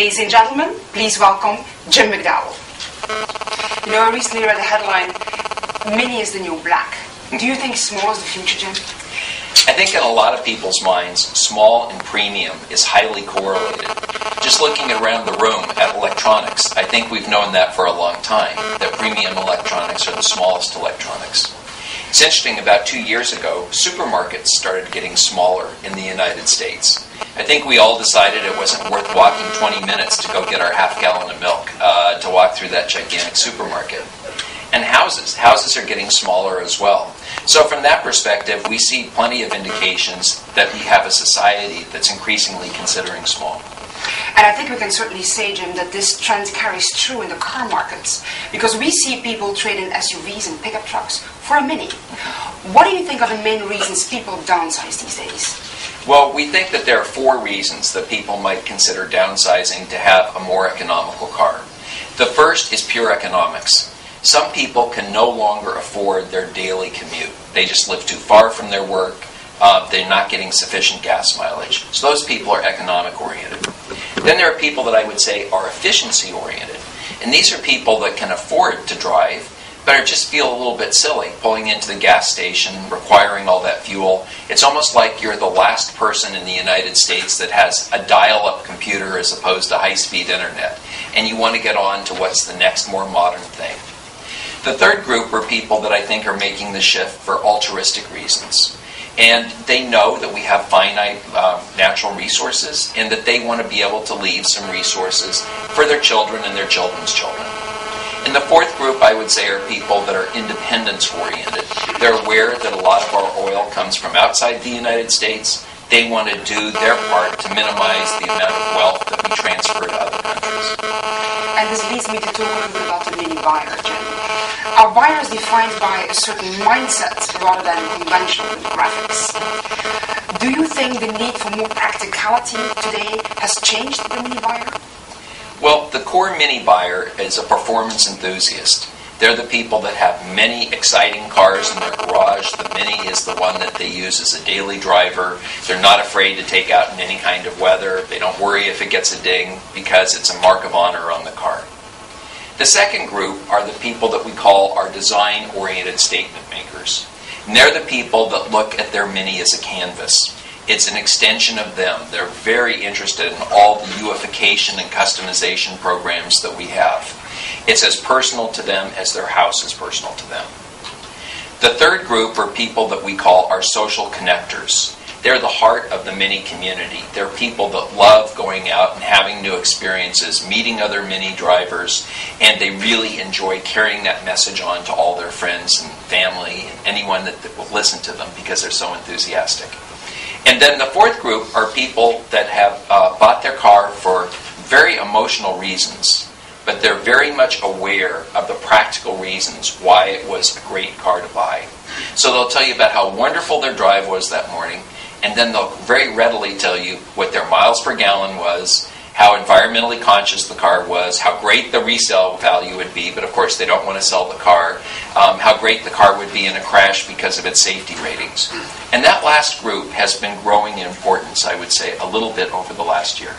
Ladies and gentlemen, please welcome Jim McDowell. You know, I recently read a headline, Mini is the new black. Do you think small is the future, Jim? I think in a lot of people's minds, small and premium is highly correlated. Just looking around the room at electronics, I think we've known that for a long time, that premium electronics are the smallest electronics. It's interesting, about 2 years ago, supermarkets started getting smaller in the United States. I think we all decided it wasn't worth walking 20 minutes to go get our half-gallon of milk to walk through that gigantic supermarket. And houses are getting smaller as well. So from that perspective, we see plenty of indications that we have a society that's increasingly considering small. And I think we can certainly say, Jim, that this trend carries through in the car markets, because we see people trade in SUVs and pickup trucks for a Mini. What do you think are the main reasons people downsize these days? Well, we think that there are 4 reasons that people might consider downsizing to have a more economical car. The first is pure economics. Some people can no longer afford their daily commute. They just live too far from their work. They're not getting sufficient gas mileage. So those people are economic oriented. Then there are people that I would say are efficiency oriented. And these are people that can afford to drive, but just feel a little bit silly pulling into the gas station, requiring all that fuel. It's almost like you're the last person in the United States that has a dial-up computer as opposed to high-speed internet. And you want to get on to what's the next more modern thing. The third group are people that I think are making the shift for altruistic reasons. And they know that we have finite natural resources and that they want to be able to leave some resources for their children and their children's children. And the fourth group, I would say, are people that are independence-oriented. They're aware that a lot of our oil comes from outside the United States. They want to do their part to minimize the amount of wealth that we transfer to other countries. And this leads me to talk a little bit about the Mini buyer, Jim. Our buyer is defined by a certain mindset rather than conventional demographics. Do you think the need for more practicality today has changed the Mini buyer? Well, the core Mini buyer is a performance enthusiast. They're the people that have many exciting cars in their garage. The Mini is the one that they use as a daily driver. They're not afraid to take out in any kind of weather. They don't worry if it gets a ding because it's a mark of honor on the car. The second group are the people that we call our design-oriented statement makers. And they're the people that look at their Mini as a canvas. It's an extension of them. They're very interested in all the Uification and customization programs that we have. It's as personal to them as their house is personal to them. The third group are people that we call our social connectors. They're the heart of the Mini community. They're people that love going out and having new experiences, meeting other Mini drivers, and they really enjoy carrying that message on to all their friends and family and anyone that will listen to them because they're so enthusiastic. And then the fourth group are people that have bought their car for very emotional reasons, but they're very much aware of the practical reasons why it was a great car to buy. So they'll tell you about how wonderful their drive was that morning, and then they'll very readily tell you what their miles per gallon was, how environmentally conscious the car was, how great the resale value would be, but of course they don't want to sell the car, how great the car would be in a crash because of its safety ratings. And that last group has been growing in importance, I would say, a little bit over the last year.